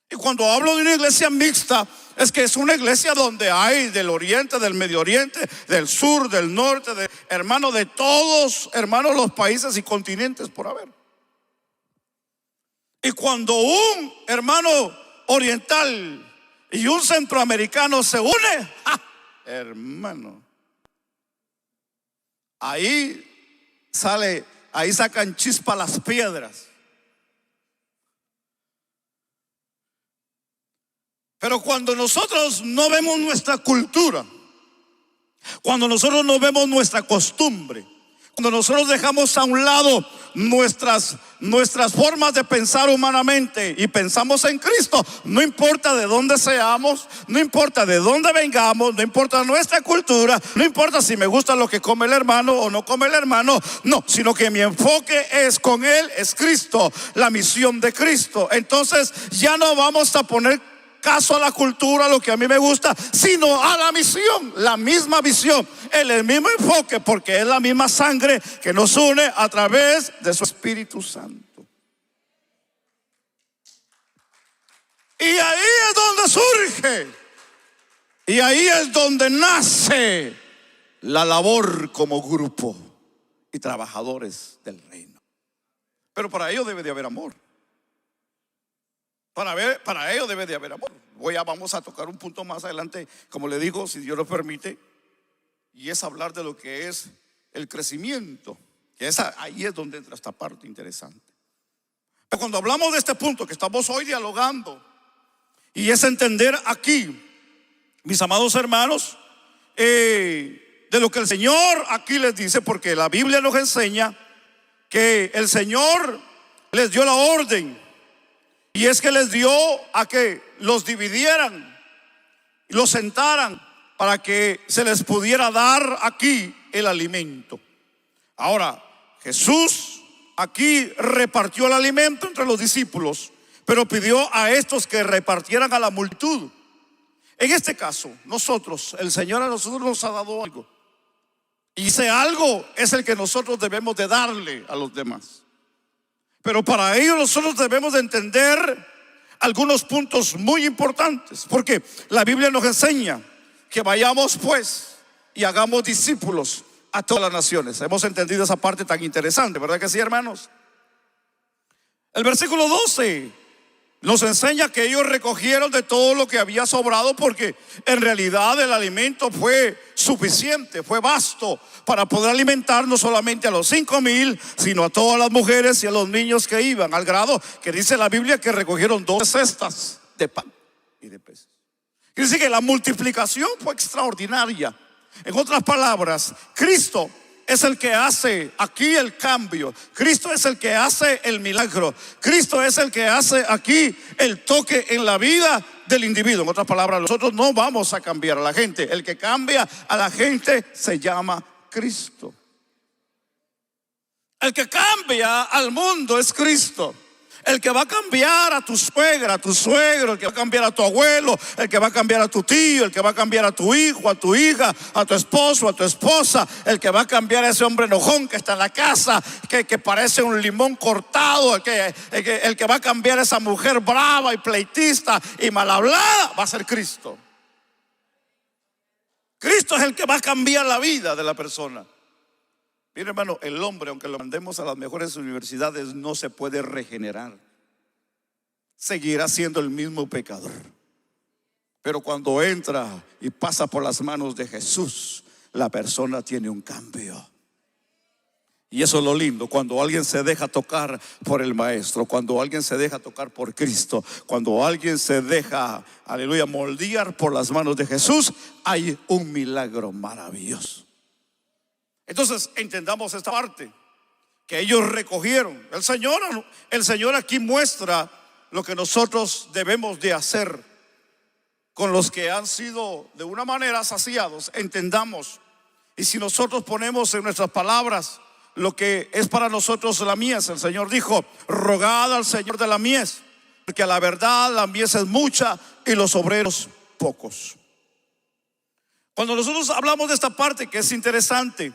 Y cuando hablo de una iglesia mixta, es que es una iglesia donde hay del oriente, del medio oriente, del sur, del norte, de hermanos de todos, hermanos, los países y continentes por haber. Y cuando un hermano oriental y un centroamericano se une, ¡ja! Hermano, ahí sacan chispa las piedras. Pero cuando nosotros no vemos nuestra cultura, cuando nosotros no vemos nuestra costumbre, cuando nosotros dejamos a un lado nuestras formas de pensar humanamente y pensamos en Cristo, no importa de dónde seamos, no importa de dónde vengamos, no importa nuestra cultura, no importa si me gusta lo que come el hermano o no come el hermano, no, sino que mi enfoque es con Él, es Cristo, la misión de Cristo. Entonces ya no vamos a poner caso a la cultura, lo que a mí me gusta, sino a la misión, la misma visión, el mismo enfoque, porque es la misma sangre que nos une a través de su Espíritu Santo. Y ahí es donde surge, y ahí es donde nace la labor como grupo y trabajadores del reino. Pero para ello debe de haber amor. Para ello debe de haber amor. Vamos a tocar un punto más adelante, como le digo, si Dios lo permite, y es hablar de lo que es el crecimiento, que ahí es donde entra esta parte interesante. Pero cuando hablamos de este punto que estamos hoy dialogando, y es entender aquí, mis amados hermanos, de lo que el Señor aquí les dice, porque la Biblia nos enseña que el Señor les dio la orden. Y es que les dio a que los dividieran, los sentaran para que se les pudiera dar aquí el alimento. Ahora, Jesús aquí repartió el alimento entre los discípulos, pero pidió a estos que repartieran a la multitud. En este caso, el Señor a nosotros nos ha dado algo. Y ese algo es el que nosotros debemos de darle a los demás. Pero para ello nosotros debemos de entender algunos puntos muy importantes, porque la Biblia nos enseña que vayamos pues y hagamos discípulos a todas las naciones. Hemos entendido esa parte tan interesante, ¿verdad que sí, hermanos? El versículo 12 nos enseña que ellos recogieron de todo lo que había sobrado, porque en realidad el alimento fue suficiente, fue vasto para poder alimentar no solamente a los 5,000, sino a todas las mujeres y a los niños que iban, al grado que dice la Biblia que recogieron 12 cestas de pan y de peces. Quiere decir que la multiplicación fue extraordinaria. En otras palabras, Cristo es el que hace aquí el cambio. Cristo es el que hace el milagro. Cristo es el que hace aquí el toque en la vida del individuo. En otras palabras, nosotros no vamos a cambiar a la gente. El que cambia a la gente se llama Cristo. El que cambia al mundo es Cristo. El que va a cambiar a tu suegra, a tu suegro, el que va a cambiar a tu abuelo, el que va a cambiar a tu tío, el que va a cambiar a tu hijo, a tu hija, a tu esposo, a tu esposa, el que va a cambiar a ese hombre enojón que está en la casa, que parece un limón cortado, el que va a cambiar a esa mujer brava y pleitista y mal hablada, va a ser Cristo. Cristo es el que va a cambiar la vida de la persona. Mire, hermano, el hombre, aunque lo mandemos a las mejores universidades, no se puede regenerar. Seguirá siendo el mismo pecador. Pero cuando entra y pasa por las manos de Jesús, la persona tiene un cambio. Y eso es lo lindo, cuando alguien se deja tocar por el Maestro, cuando alguien se deja tocar por Cristo, cuando alguien se deja, aleluya, moldear por las manos de Jesús, hay un milagro maravilloso. Entonces entendamos esta parte que ellos recogieron. El Señor aquí muestra lo que nosotros debemos de hacer con los que han sido de una manera saciados. Entendamos, y si nosotros ponemos en nuestras palabras lo que es para nosotros la mies, el Señor dijo: rogad al Señor de la mies, porque a la verdad la mies es mucha y los obreros pocos. Cuando nosotros hablamos de esta parte, que es interesante,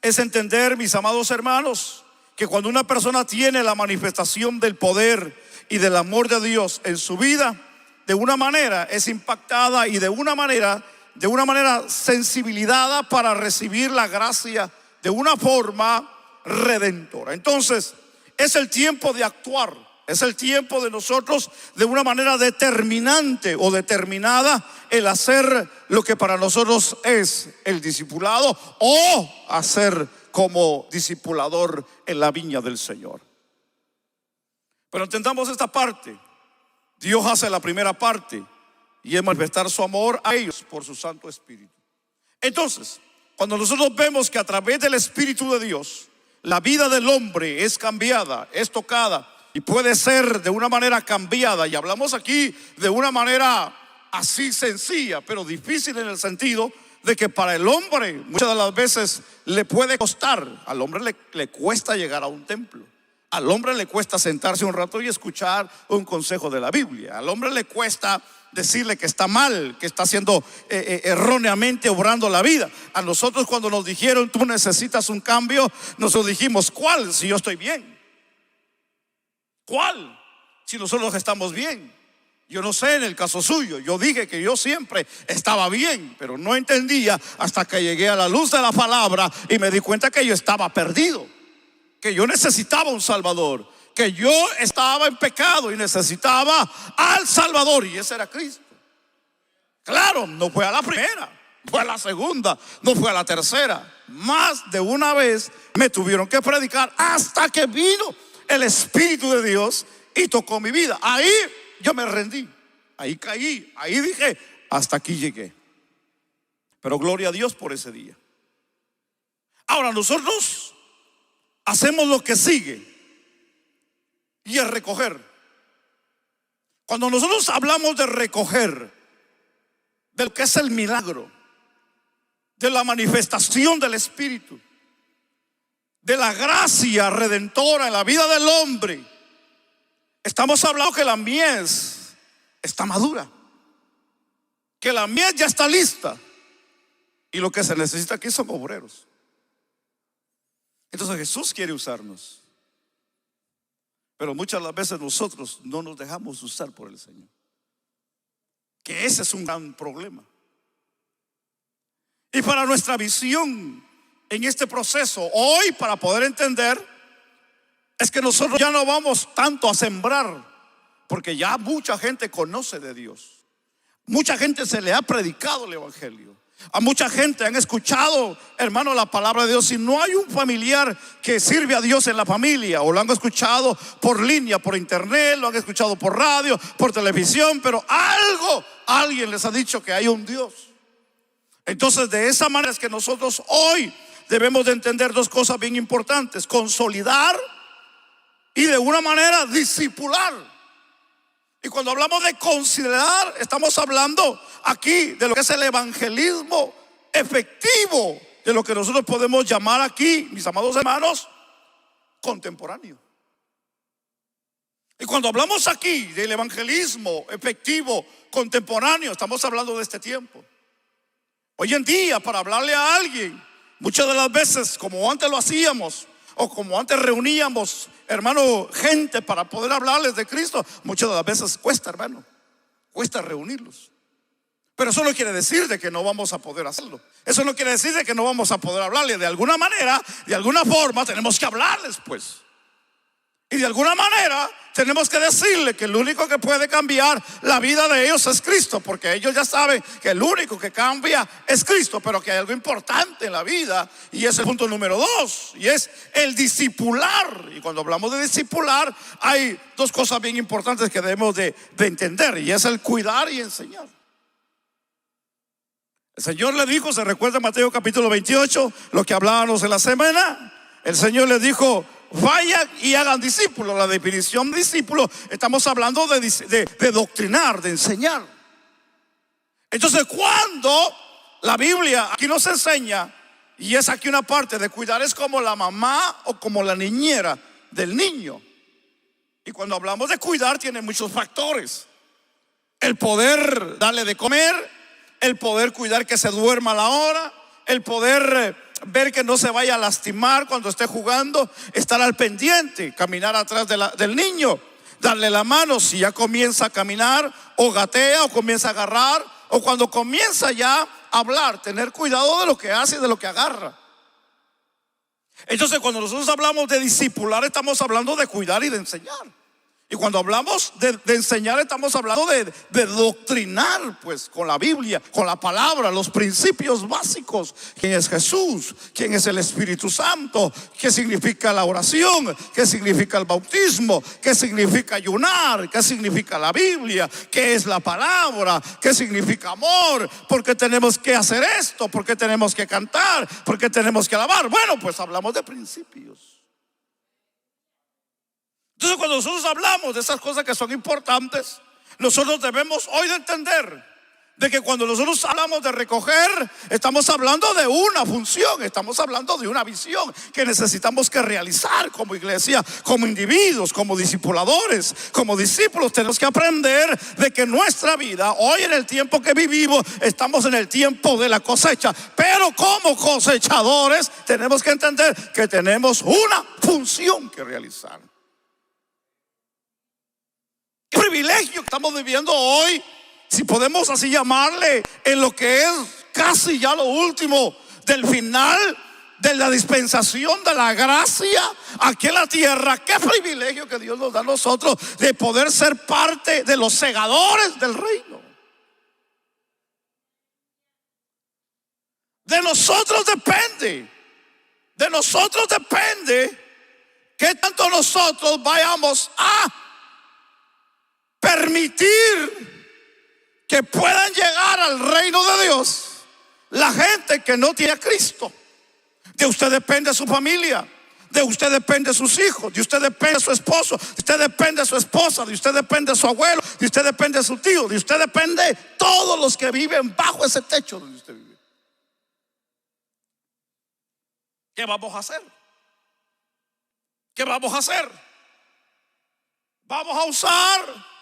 es entender, mis amados hermanos, que cuando una persona tiene la manifestación del poder y del amor de Dios en su vida, de una manera es impactada y de una manera sensibilizada para recibir la gracia de una forma redentora. Entonces es el tiempo de actuar, es el tiempo de nosotros de una manera determinante o determinada el hacer lo que para nosotros es el discipulado, o hacer como discipulador en la viña del Señor. Pero entendamos esta parte. Dios hace la primera parte, y es manifestar su amor a ellos por su Santo Espíritu. Entonces, cuando nosotros vemos que a través del Espíritu de Dios la vida del hombre es cambiada, es tocada y puede ser de una manera cambiada, y hablamos aquí de una manera así sencilla, pero difícil en el sentido de que para el hombre muchas de las veces le puede costar. Al hombre le cuesta llegar a un templo. Al hombre le cuesta sentarse un rato y escuchar un consejo de la Biblia. Al hombre le cuesta decirle que está mal, que está haciendo erróneamente obrando la vida. A nosotros, cuando nos dijeron: tú necesitas un cambio, nosotros dijimos: ¿cuál? Si yo estoy bien. ¿Cuál? Si nosotros estamos bien. Yo no sé en el caso suyo. Yo dije que yo siempre estaba bien, pero no entendía hasta que llegué a la luz de la palabra y me di cuenta que yo estaba perdido, que yo necesitaba un Salvador, que yo estaba en pecado y necesitaba al Salvador, y ese era Cristo. Claro, no fue a la primera, fue a la segunda, no fue a la tercera. Más de una vez me tuvieron que predicar hasta que vino el Espíritu de Dios y tocó mi vida. Ahí yo me rendí, ahí caí, ahí dije: hasta aquí llegué. Pero gloria a Dios por ese día. Ahora nosotros hacemos lo que sigue, y es recoger. Cuando nosotros hablamos de recoger, de lo que es el milagro, de la manifestación del Espíritu, de la gracia redentora en la vida del hombre, estamos hablando que la mies está madura, que la mies ya está lista, y lo que se necesita aquí son obreros. Entonces Jesús quiere usarnos, pero muchas de las veces nosotros no nos dejamos usar por el Señor, que ese es un gran problema. Y para nuestra visión en este proceso hoy, para poder entender, es que nosotros ya no vamos tanto a sembrar, porque ya mucha gente conoce de Dios, mucha gente se le ha predicado el evangelio, a mucha gente han escuchado, hermano, la palabra de Dios. Si no hay un familiar que sirve a Dios en la familia, o lo han escuchado por línea, por internet, lo han escuchado por radio, por televisión, pero alguien les ha dicho que hay un Dios. Entonces de esa manera es que nosotros hoy debemos de entender dos cosas bien importantes: consolidar y de una manera discipular. Y cuando hablamos de considerar, estamos hablando aquí de lo que es el evangelismo efectivo, de lo que nosotros podemos llamar aquí, mis amados hermanos, contemporáneo. Y cuando hablamos aquí del evangelismo efectivo contemporáneo, estamos hablando de este tiempo. Hoy en día, para hablarle a alguien, muchas de las veces, como antes lo hacíamos, o como antes reuníamos, hermano, gente para poder hablarles de Cristo, muchas de las veces cuesta, hermano, cuesta reunirlos. Pero eso no quiere decir de que no vamos a poder hacerlo. Eso no quiere decir de que no vamos a poder hablarles. De alguna manera, de alguna forma, tenemos que hablarles, pues. Y de alguna manera tenemos que decirle que el único que puede cambiar la vida de ellos es Cristo, porque ellos ya saben que el único que cambia es Cristo, pero que hay algo importante en la vida, y es el punto número 2, y es el discipular. Y cuando hablamos de discipular, hay dos cosas bien importantes que debemos de entender, y es el cuidar y enseñar. El Señor le dijo, se recuerda en Mateo capítulo 28, lo que hablábamos en la semana. El Señor le dijo: vayan y hagan discípulos. La definición de discípulo, estamos hablando de doctrinar, de enseñar. Entonces, cuando la Biblia aquí nos enseña, y es aquí una parte de cuidar, es como la mamá o como la niñera del niño. Y cuando hablamos de cuidar, tiene muchos factores: el poder darle de comer, el poder cuidar que se duerma a la hora, el poder ver que no se vaya a lastimar cuando esté jugando, estar al pendiente, caminar atrás del niño, darle la mano si ya comienza a caminar o gatea o comienza a agarrar, o cuando comienza ya a hablar, tener cuidado de lo que hace y de lo que agarra. Entonces, cuando nosotros hablamos de discipular, estamos hablando de cuidar y de enseñar. Y cuando hablamos de enseñar, estamos hablando de doctrinar, pues, con la Biblia, con la palabra, los principios básicos. ¿Quién es Jesús? ¿Quién es el Espíritu Santo? ¿Qué significa la oración? ¿Qué significa el bautismo? ¿Qué significa ayunar? ¿Qué significa la Biblia? ¿Qué es la palabra? ¿Qué significa amor? ¿Por qué tenemos que hacer esto? ¿Por qué tenemos que cantar? ¿Por qué tenemos que alabar? Bueno, pues hablamos de principios. Entonces, cuando nosotros hablamos de esas cosas que son importantes, nosotros debemos hoy de entender de que cuando nosotros hablamos de recoger, estamos hablando de una función, estamos hablando de una visión que necesitamos que realizar como iglesia, como individuos, como discipuladores, como discípulos. Tenemos que aprender de que nuestra vida, hoy en el tiempo que vivimos, estamos en el tiempo de la cosecha, pero como cosechadores tenemos que entender que tenemos una función que realizar. Qué privilegio que estamos viviendo hoy, si podemos así llamarle, en lo que es casi ya lo último del final de la dispensación de la gracia aquí en la tierra. Qué privilegio que Dios nos da a nosotros de poder ser parte de los segadores del reino. De nosotros depende que tanto nosotros vayamos a permitir que puedan llegar al reino de Dios la gente que no tiene a Cristo. De usted depende su familia, de usted depende sus hijos, de usted depende su esposo, de usted depende su esposa, de usted depende su abuelo, de usted depende su tío, de usted depende todos los que viven bajo ese techo donde usted vive. ¿Qué vamos a hacer? ¿Qué vamos a hacer? Vamos a usar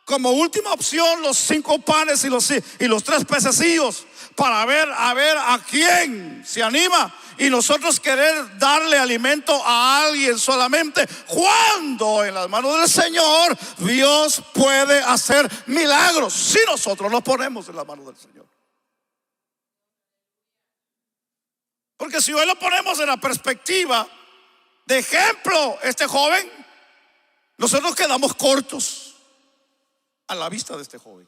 como última opción los 5 panes y los 3 pececillos para ver a quién se anima, y nosotros querer darle alimento a alguien solamente, cuando en las manos del Señor Dios puede hacer milagros si nosotros nos ponemos en las manos del Señor. Porque si hoy lo ponemos en la perspectiva de ejemplo, este joven, nosotros quedamos cortos a la vista de este joven.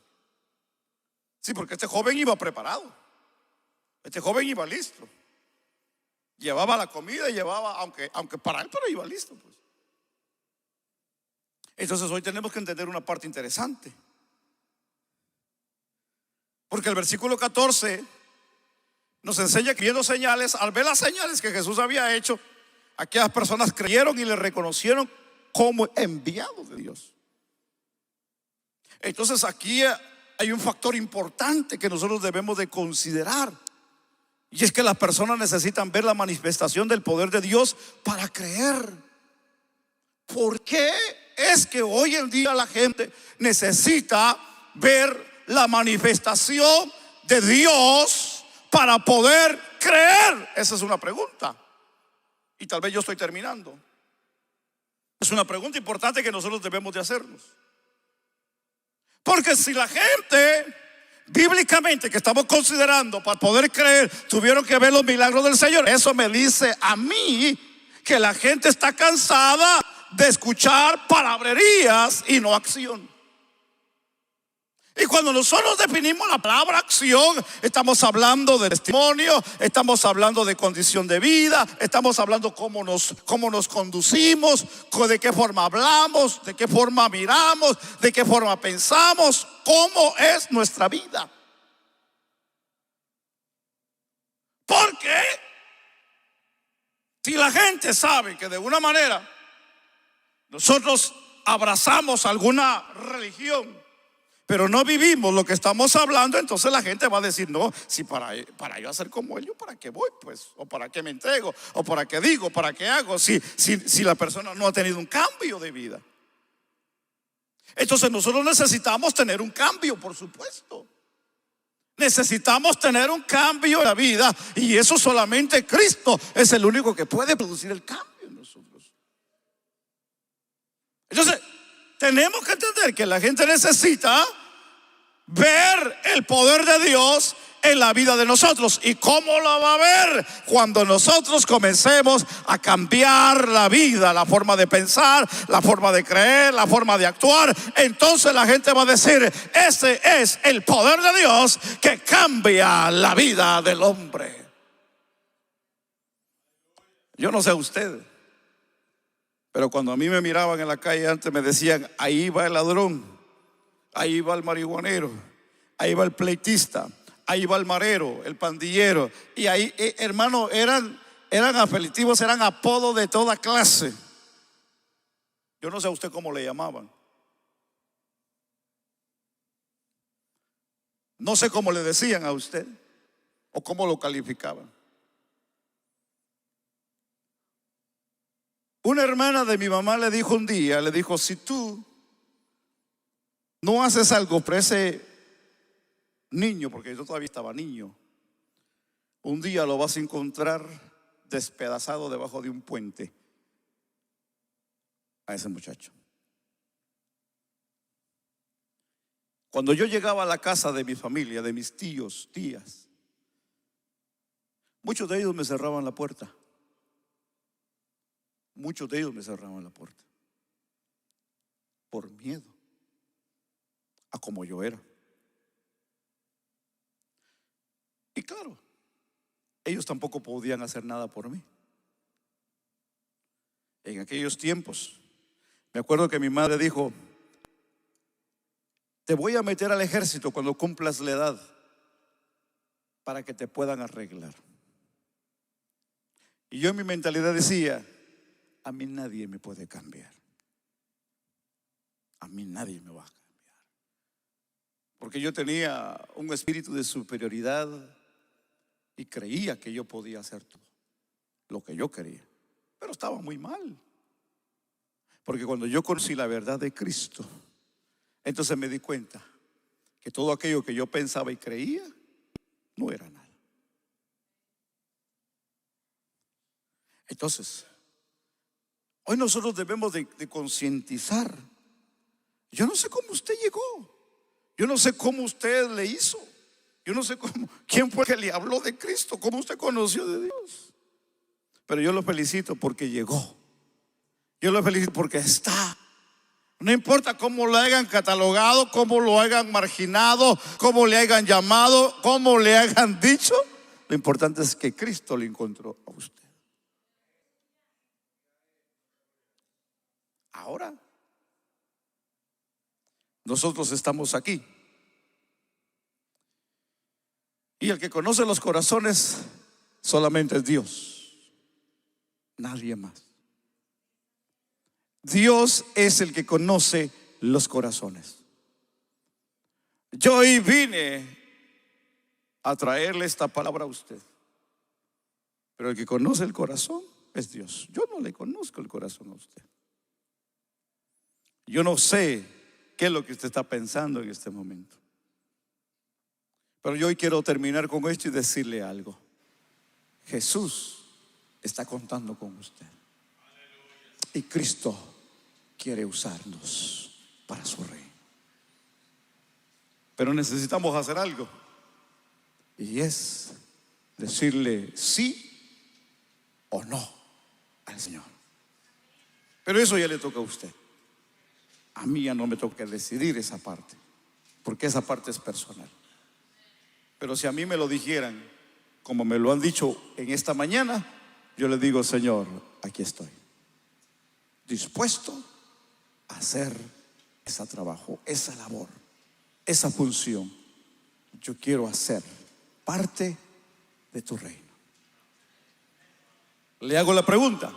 Sí, porque este joven iba preparado, este joven iba listo, llevaba la comida, llevaba, aunque para él, pero iba listo, pues. Entonces hoy tenemos que entender una parte interesante, porque el versículo 14 nos enseña que viendo señales, al ver las señales que Jesús había hecho, aquellas personas creyeron y le reconocieron como enviado de Dios. Entonces aquí hay un factor importante que nosotros debemos de considerar, y es que las personas necesitan ver la manifestación del poder de Dios para creer. ¿Por qué es que hoy en día la gente necesita ver la manifestación de Dios para poder creer? Esa es una pregunta, y tal vez yo estoy terminando. Es una pregunta importante que nosotros debemos de hacernos. Porque si la gente, bíblicamente, que estamos considerando para poder creer, tuvieron que ver los milagros del Señor, eso me dice a mí que la gente está cansada de escuchar palabrerías y no acción. Y cuando nosotros definimos la palabra acción, estamos hablando de testimonio, estamos hablando de condición de vida, estamos hablando cómo nos conducimos, de qué forma hablamos, de qué forma miramos, de qué forma pensamos, cómo es nuestra vida. Porque si la gente sabe que de una manera nosotros abrazamos alguna religión, pero no vivimos lo que estamos hablando, entonces la gente va a decir: no, si para yo hacer como ellos, ¿para qué voy? Pues, o para qué me entrego, o para qué digo, para qué hago, si la persona no ha tenido un cambio de vida. Entonces nosotros necesitamos tener un cambio, por supuesto. Necesitamos tener un cambio en la vida, y eso solamente Cristo es el único que puede producir el cambio en nosotros. Entonces tenemos que entender que la gente necesita ver el poder de Dios en la vida de nosotros. ¿Y cómo lo va a ver? Cuando nosotros comencemos a cambiar la vida, la forma de pensar, la forma de creer, la forma de actuar. Entonces la gente va a decir: ese es el poder de Dios que cambia la vida del hombre. Yo no sé usted, pero cuando a mí me miraban en la calle antes, me decían: ahí va el ladrón, ahí va el marihuanero, ahí va el pleitista, ahí va el marero, el pandillero. Y ahí, hermano, eran apelativos, eran apodos de toda clase. Yo no sé a usted cómo le llamaban. No sé cómo le decían a usted o cómo lo calificaban. Una hermana de mi mamá le dijo un día, le dijo: si tú no haces algo por ese niño, porque yo todavía estaba niño, un día lo vas a encontrar despedazado debajo de un puente a ese muchacho. Cuando yo llegaba a la casa de mi familia, de mis tíos, tías, muchos de ellos me cerraban la puerta. Muchos de ellos me cerraban la puerta por miedo a como yo era. Y claro, ellos tampoco podían hacer nada por mí. En aquellos tiempos, me acuerdo que mi madre dijo: te voy a meter al ejército cuando cumplas la edad para que te puedan arreglar. Y yo en mi mentalidad decía: a mí nadie me puede cambiar. A mí nadie me va a cambiar. Porque yo tenía un espíritu de superioridad y creía que yo podía hacer todo lo que yo quería. Pero estaba muy mal. Porque cuando yo conocí la verdad de Cristo, entonces me di cuenta que todo aquello que yo pensaba y creía no era nada. Entonces, hoy nosotros debemos de concientizar. Yo no sé cómo usted llegó. Yo no sé cómo usted le hizo. Yo no sé quién fue que le habló de Cristo, cómo usted conoció de Dios. Pero yo lo felicito porque llegó. Yo lo felicito porque está. No importa cómo lo hayan catalogado, cómo lo hayan marginado, cómo le hayan llamado, cómo le hayan dicho. Lo importante es que Cristo le encontró a usted. Ahora nosotros estamos aquí, y el que conoce los corazones solamente es Dios, nadie más. Dios es el que conoce los corazones. Yo hoy vine a traerle esta palabra a usted, pero el que conoce el corazón es Dios. Yo no le conozco el corazón a usted. Yo no sé qué es lo que usted está pensando en este momento. Pero yo hoy quiero terminar con esto y decirle algo. Jesús está contando con usted. Y Cristo quiere usarnos para su reino. Pero necesitamos hacer algo. Y es decirle sí o no al Señor. Pero eso ya le toca a usted. A mí ya no me toca decidir esa parte, porque esa parte es personal. Pero si a mí me lo dijeran, como me lo han dicho en esta mañana, yo le digo: Señor, aquí estoy, dispuesto a hacer ese trabajo, esa labor, esa función. Yo quiero hacer parte de tu reino. Le hago la pregunta: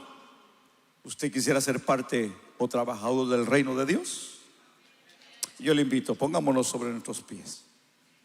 ¿usted quisiera ser parte o trabajador del reino de Dios? Yo le invito, pongámonos sobre nuestros pies.